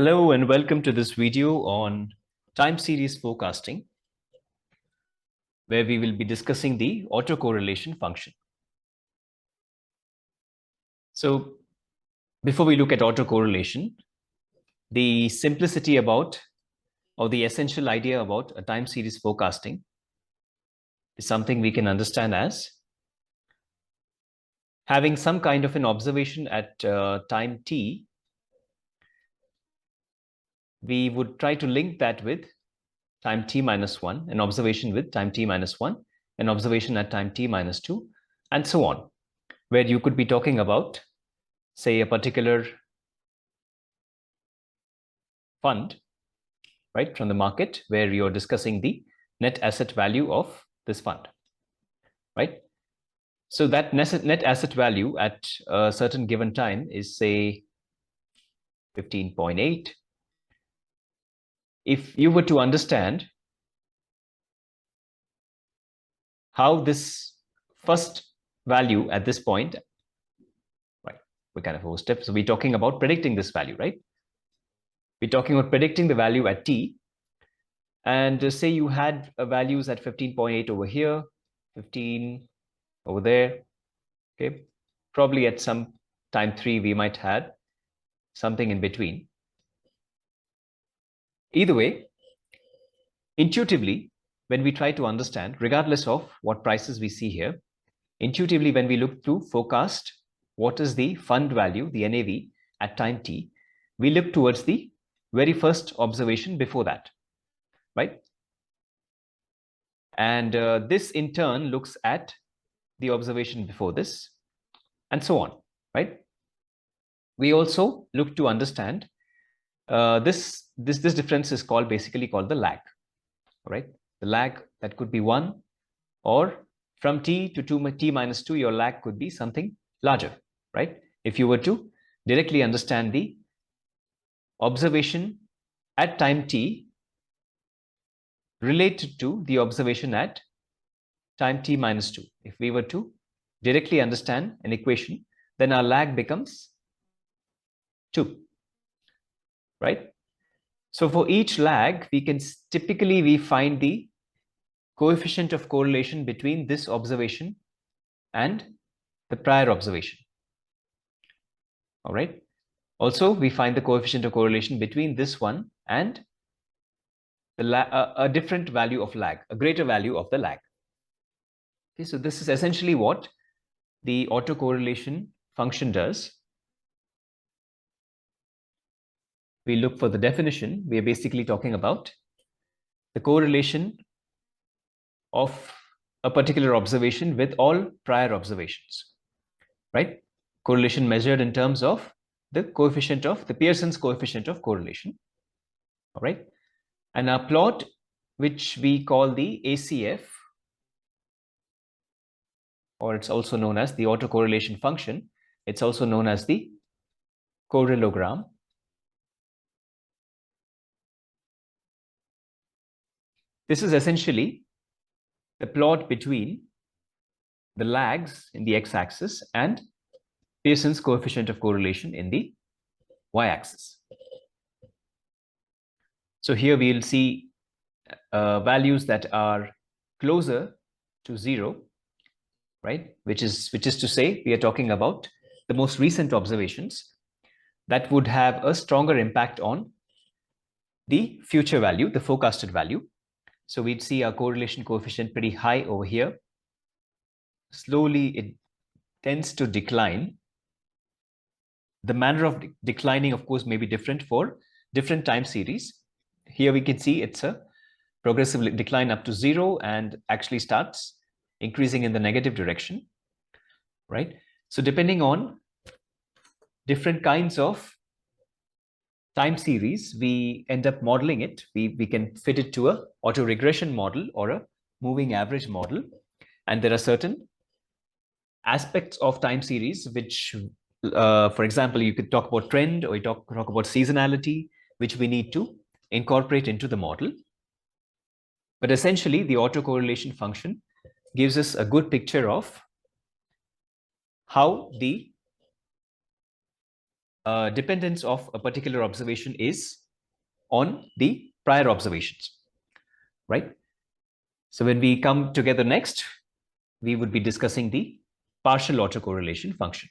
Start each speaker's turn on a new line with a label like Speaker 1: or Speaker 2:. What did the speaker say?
Speaker 1: Hello and welcome to this video on time series forecasting, where we will be discussing the autocorrelation function. So before we look at autocorrelation, the simplicity about, or the essential idea about a time series forecasting is something we can understand as having some kind of an observation at time t. We would try to link that with time t minus 1, an observation with time t minus 1, an observation at time t minus 2, and so on, where you could be talking about, say, a particular fund, right, from the market, where you're discussing the net asset value of this fund, right? So that net asset value at a certain given time is, say, 15.8. If you were to understand how this first value at this point, right, we kind of have a step. So we're talking about predicting this value, right? We're talking about predicting the value at t. And say you had values at 15.8 over here, 15 over there, okay? Probably at some time 3, we might have something in between. Either way, intuitively, when we try to understand, regardless of what prices we see here, intuitively, when we look to forecast what is the fund value, the NAV, at time t, we look towards the very first observation before that, right? And this in turn looks at the observation before this, and so on, right? We also look to understand this difference is basically called the lag, right? The lag that could be 1, or from t to t minus 2, your lag could be something larger, right? If you were to directly understand the observation at time t related to the observation at time t minus 2, if we were to directly understand an equation, then our lag becomes 2, right? So for each lag, we can typically find the coefficient of correlation between this observation and the prior observation. All right. Also, we find the coefficient of correlation between this one and the a different value of lag, a greater value of the lag. Okay, so this is essentially what the autocorrelation function does. We look for the definition. We are basically talking about the correlation of a particular observation with all prior observations, right? Correlation measured in terms of the coefficient of the Pearson's coefficient of correlation, all right? And our plot, which we call the ACF, or it's also known as the autocorrelation function. It's also known as the correlogram. This is essentially the plot between the lags in the x-axis and Pearson's coefficient of correlation in the y-axis. So here we'll see values that are closer to 0, right? Which is to say, we are talking about the most recent observations that would have a stronger impact on the future value, the forecasted value. So we'd see our correlation coefficient pretty high over here. Slowly, it tends to decline. The manner of declining, of course, may be different for different time series. Here we can see it's a progressive decline up to 0 and actually starts increasing in the negative direction, right? So depending on different kinds of time series, we end up modeling it. We can fit it to a autoregression model or a moving average model. And there are certain aspects of time series which, for example, you could talk about trend, or you talk about seasonality, which we need to incorporate into the model. But essentially, the autocorrelation function gives us a good picture of how the dependence of a particular observation is on the prior observations, right? So when we come together next, we would be discussing the partial autocorrelation function.